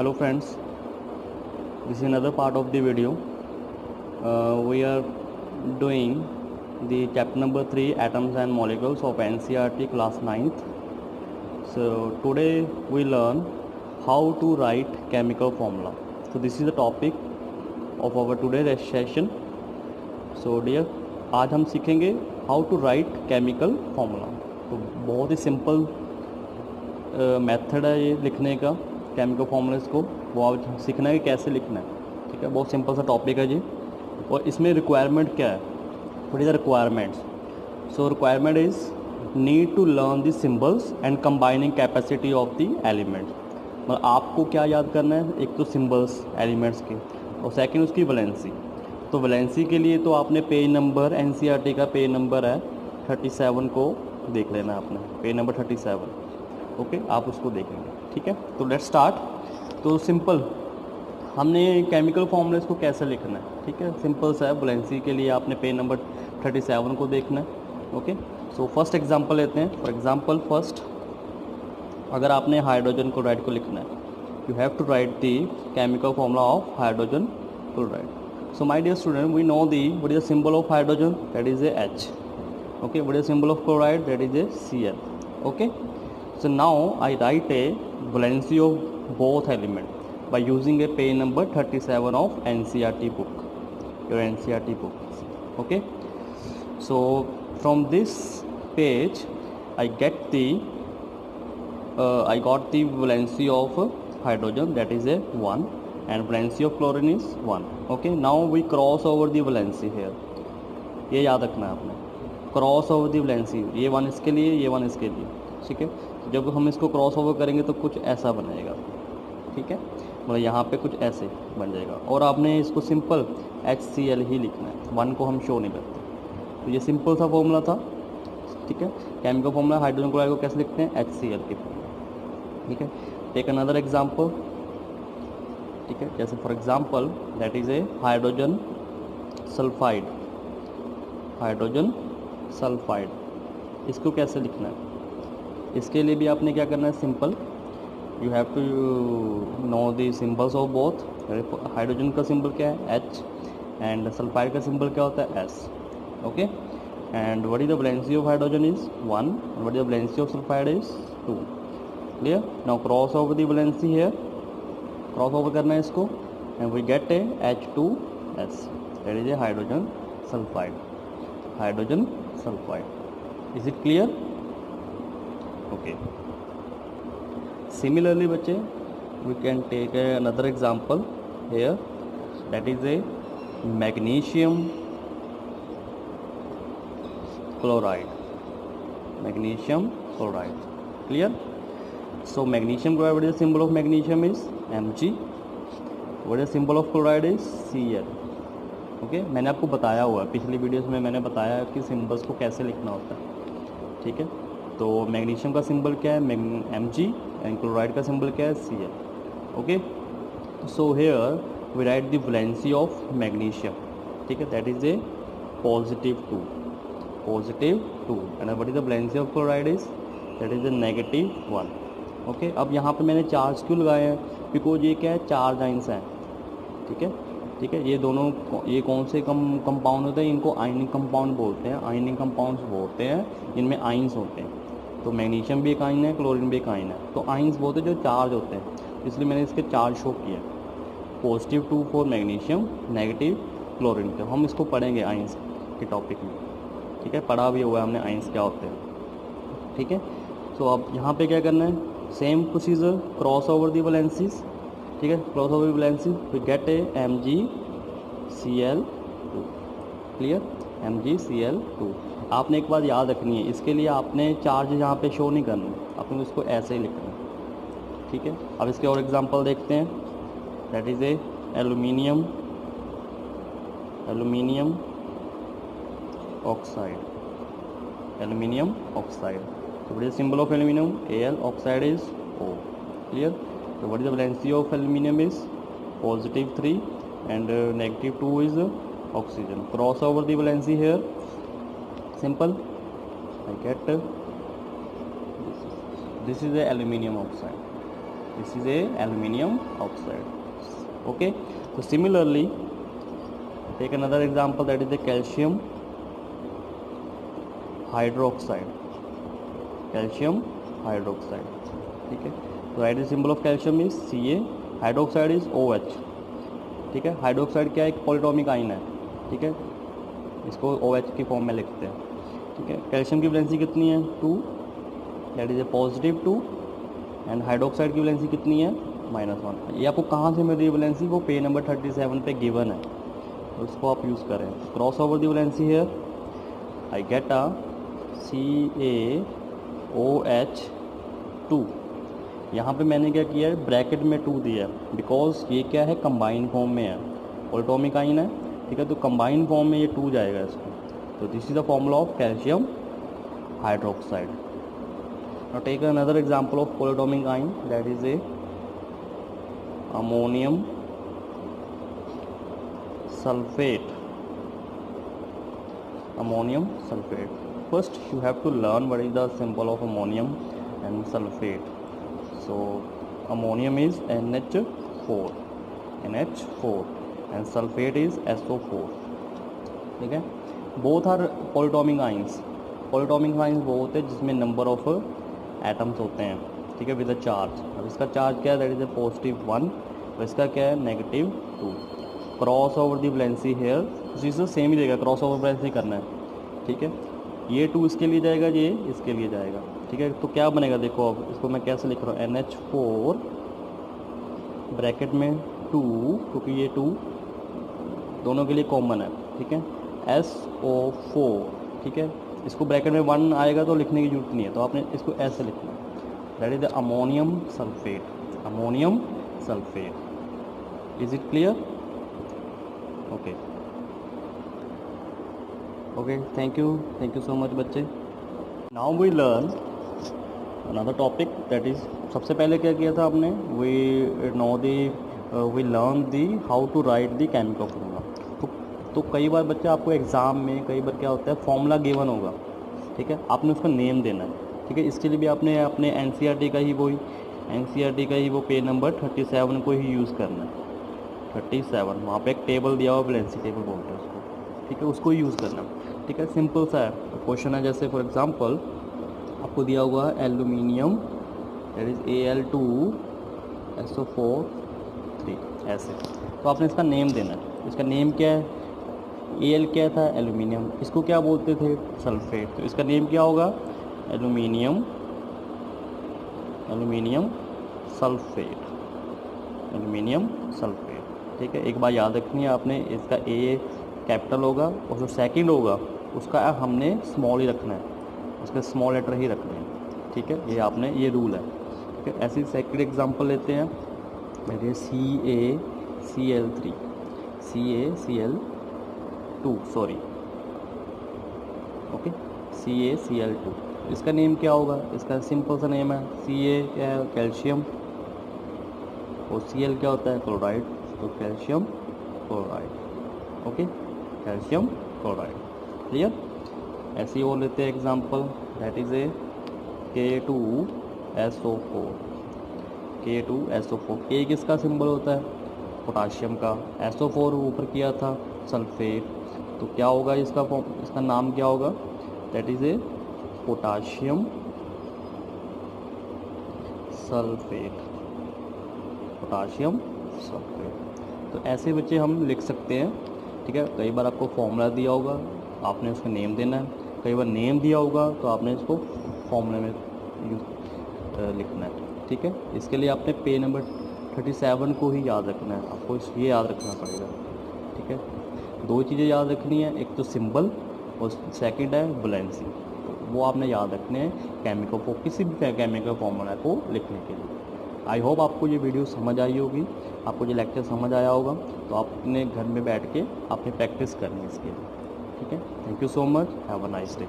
Hello friends, this is another part of the video. We are doing the chapter number 3 atoms and molecules of NCERT class 9th. So today we learn how to write chemical formula. So this is the topic of our today's session. So dear, आज हम सीखेंगे how to write chemical formula. तो बहुत ही simple method है ये लिखने का chemical formulas को, वो आप सीखना है कि कैसे लिखना है। ठीक है, बहुत सिंपल सा टॉपिक है जी। और इसमें रिक्वायरमेंट क्या है, what is the requirements. So requirement is need to learn the symbols and combining capacity of the elements. मतलब आपको क्या याद करना है, एक तो सिंबल्स एलिमेंट्स के और सेकंड उसकी वैलेंसी। तो वैलेंसी के लिए तो आपने पेज नंबर एनसीईआरटी का पेज नंबर है 37 को देख लेना है आपने, पेज नंबर 37। ओके, आप उसको देखेंगे। ठीक है, तो लेट्स स्टार्ट। तो सिंपल हमने केमिकल फॉर्मूलेस को कैसे लिखना है। ठीक है, सिंपल सा है। वैलेंसी के लिए आपने पेज नंबर 37 को देखना है। ओके, सो फर्स्ट एग्जांपल लेते हैं। फॉर एग्जांपल फर्स्ट, अगर आपने हाइड्रोजन क्लोराइड को लिखना है, you have to write the chemical formula of hydrogen chloride. So my dear student, we know the what is the symbol of hydrogen, that is a H. Okay, what is the symbol of chloride, that is a Cl. Okay, so now I write a valency of both element by using a page number 37 of NCERT book, your NCERT book. Okay, so from this page I got the valency of hydrogen, that is a 1, and valency of chlorine is 1. Okay, now we cross over the valency here. ये याद रखना है आपने, cross over the valency, ये 1 इसके लिए, ये 1 इसके लिए। ठीक है, जब हम इसको क्रॉस ओवर करेंगे तो कुछ ऐसा बनेगा। ठीक है, मतलब यहाँ पे कुछ ऐसे बन जाएगा। और आपने इसको सिंपल HCl ही लिखना है, 1 को हम शो नहीं करते। तो ये सिंपल सा फॉर्मूला था। ठीक है, केमिकल फॉर्मूला हाइड्रोजन क्लोराइड को कैसे लिखते हैं, HCl के फॉर्मूला। ठीक है, टेक अनदर एग्जाम्पल। ठीक है, जैसे for example that is a hydrogen sulphide, hydrogen sulphide, इसको कैसे लिखना है। इसके लिए भी आपने क्या करना है, simple you have to know the symbols of both. Hydrogen का सिंबल क्या है, H, एंड सल्फाइड का सिंबल क्या होता है, S. Okay, and what is the valency of hydrogen is 1, and what is the valency of sulphide is 2. Clear. Now cross over the valency here, cross over करना है इसको, and we get a H2S, that is a hydrogen sulphide, hydrogen sulfide. Is it clear? Okay. Similarly बच्चे, we can take another example here, that is a magnesium chloride, magnesium chloride. Clear? So magnesium chloride, what is the symbol of magnesium is Mg, what is the symbol of chloride is Cl. Okay, मैंने आपको बताया हुआ है पिछली videos में, मैंने बताया कि सिंबल्स को कैसे लिखना होता है। ठीक है, तो मैग्नीशियम का सिंबल क्या है, Mg, एंड क्लोराइड का सिंबल क्या है, Cl. Okay, so here we write the valency of magnesium. ठीक है, that is a +2, +2, and what is the valency of chloride is, that is a -1. ओके, अब यहाँ पे मैंने चार्ज क्यों लगाए हैं, बिकॉज ये क्या है, चार्ज आइंस हैं। ठीक है, ठीक है, ये दोनों, ये कौन से कंपाउंड होते हैं, इनको आयनिक कंपाउंड बोलते हैं, आयनिक कंपाउंड्स बोलते हैं, इनमें आइंस होते हैं। तो मैग्नीशियम भी एक आयन है, क्लोरीन भी एक आयन है। तो आइंस बोलते हैं जो चार्ज होते हैं, इसलिए मैंने इसके चार्ज शो किया, +2 फॉर मैग्नीशियम, नेगेटिव क्लोरीन के। हम इसको पढ़ेंगे आइंस के टॉपिक में। ठीक है, पढ़ा भी हुआ है हमने आइंस क्या होते हैं। ठीक है, तो अब यहाँ पे क्या करना है, same procedure, cross over the valencies. ठीक है, cross over valency, we get a MgCl2. Clear, MgCl2। आपने एक बात याद रखनी है, इसके लिए आपने चार्ज यहाँ पे शो नहीं करना, आपने उसको ऐसे ही लिखना है। ठीक है, अब इसके और एग्जांपल देखते हैं, that is A aluminium, aluminium oxide, aluminium oxide. So what is the symbol of aluminum, Al, oxide is O. Clear? So what is the valency of aluminum is +3, and -2 is oxygen. Cross over the valency here, simple, I get this is the aluminum oxide. This is a aluminium oxide. Okay, so similarly take another example, that is the calcium hydroxide. Calcium hydroxide. ठीक है, तो right symbol of calcium is Ca, hydroxide is OH. ठीक है, hydroxide क्या है, एक polyatomic ion है. ठीक है, इसको OH की फॉर्म में लिखते हैं. ठीक है, कैल्शियम की वैलेंसी कितनी है 2, that is A positive 2, and hydroxide की वैलेंसी कितनी है -1. ये आपको कहाँ से मिल रही है वैलेंसी, वो पेज नंबर 37 पे गिवन है, तो उसको आप यूज़ करें. Cross over the valency here, I get a CaOH2. यहाँ पे मैंने क्या किया है, ब्रैकेट में 2 दिया है, बिकॉज ये क्या है, कंबाइन फॉर्म में है, पॉलीटॉमिक आयन है. ठीक है, तो कंबाइन फॉर्म में ये 2 जाएगा इसको. तो this is the formula of calcium hydroxide. Now take another example of polyatomic ion, that is a ammonium sulphate. Ammonium sulphate. First you have to learn what is the symbol of ammonium and sulfate. So ammonium is NH4 and sulfate is SO4. ठीक है, both are polyatomic ions. Polyatomic ions वो होते हैं जिसमें number of atoms होते हैं. ठीक है, विद अ चार्ज. अब इसका चार्ज क्या है, दैट इज ए +1, और इसका क्या है -2. Cross over the valency here, चीज़ सेम ही देगा, क्रॉस ओवर वैलेंसी करना है. ठीक है, ये 2 इसके लिए जाएगा, ये इसके लिए जाएगा. ठीक है, तो क्या बनेगा, देखो अब इसको मैं कैसे लिख रहा हूँ, NH4 ब्रैकेट में 2, क्योंकि ये 2 दोनों के लिए कॉमन है. ठीक है, SO4. ठीक है, इसको ब्रैकेट में 1 आएगा तो लिखने की जरूरत नहीं है, तो आपने इसको ऐसे लिखना है, that is the ammonium sulphate. Ammonium sulphate. Is it clear? Okay okay, thank you so much बच्चे. Now we learn another topic, that is, सबसे पहले क्या किया था आपने, we learn the how to write the chemical formula. तो कई बार बच्चे आपको एग्ज़ाम में कई बार क्या होता है, फॉर्मूला गिवन होगा. ठीक है, आपने उसका नेम देना है. ठीक है, इसके लिए भी आपने अपने NCERT का ही वो पेज नंबर 37 को ही यूज़ करना है. 37, वहाँ पे एक टेबल दिया हुआ, वैलेंसी टेबल बोलते हैं उसको. ठीक है, उसको यूज़ करना. ठीक है, सिंपल सा है क्वेश्चन है. जैसे फॉर एग्जांपल आपको दिया हुआ है एल्यूमिनियम, दैट इज Al2SO4 ऐसे, तो आपने इसका नेम देना है. इसका नेम क्या है, Al क्या था, एल्यूमिनियम, इसको क्या बोलते थे, सल्फेट. तो इसका नेम क्या होगा, एल्यूमिनियम सल्फेट. Aluminium sulphate. ठीक है, एक बात याद रखनी है आपने, इसका A कैपिटल होगा और जो सेकंड होगा उसका हमने स्मॉल ही रखना है, उसके स्मॉल लेटर ही रखने हैं. ठीक है, ये आपने, ये रूल है. ठीक है, ऐसी सेकंड एग्जांपल लेते हैं, मेरे CaCl3, CaCl2 sorry, okay, CaCl2. इसका नेम क्या होगा, इसका सिंपल सा नेम है, Ca क्या है, कैल्शियम, और Cl क्या होता है, क्लोराइड, तो calcium chloride. Okay, calcium chloride. Clear? ऐसे ही और लेते हैं example, that is A K2SO4. K किसका सिंबल होता है, पोटाशियम का. SO4 ऊपर किया था, सल्फेट. तो क्या होगा इसका नाम क्या होगा, that is A potassium sulphate. Potassium sulphate. तो ऐसे बच्चे हम लिख सकते हैं. ठीक है, कई बार आपको फॉर्मूला दिया होगा, आपने उसका नेम देना है. कई बार नेम दिया होगा तो आपने इसको फॉर्मूले में लिखना है. ठीक है, इसके लिए आपने पेज नंबर 37 को ही याद रखना है, आपको ये याद रखना पड़ेगा. ठीक है, 2 चीज़ें याद रखनी है, एक तो सिंबल और सेकंड है वैलेंसी. तो वो आपने याद रखने हैं केमिकल को, किसी भी केमिकल फॉर्मूला को लिखने के लिए. आई होप आपको ये वीडियो समझ आई होगी, आपको ये लेक्चर समझ आया होगा. तो आप अपने घर में बैठ के आपने प्रैक्टिस करनी है इसके लिए. ठीक है, thank you so much, have a nice day.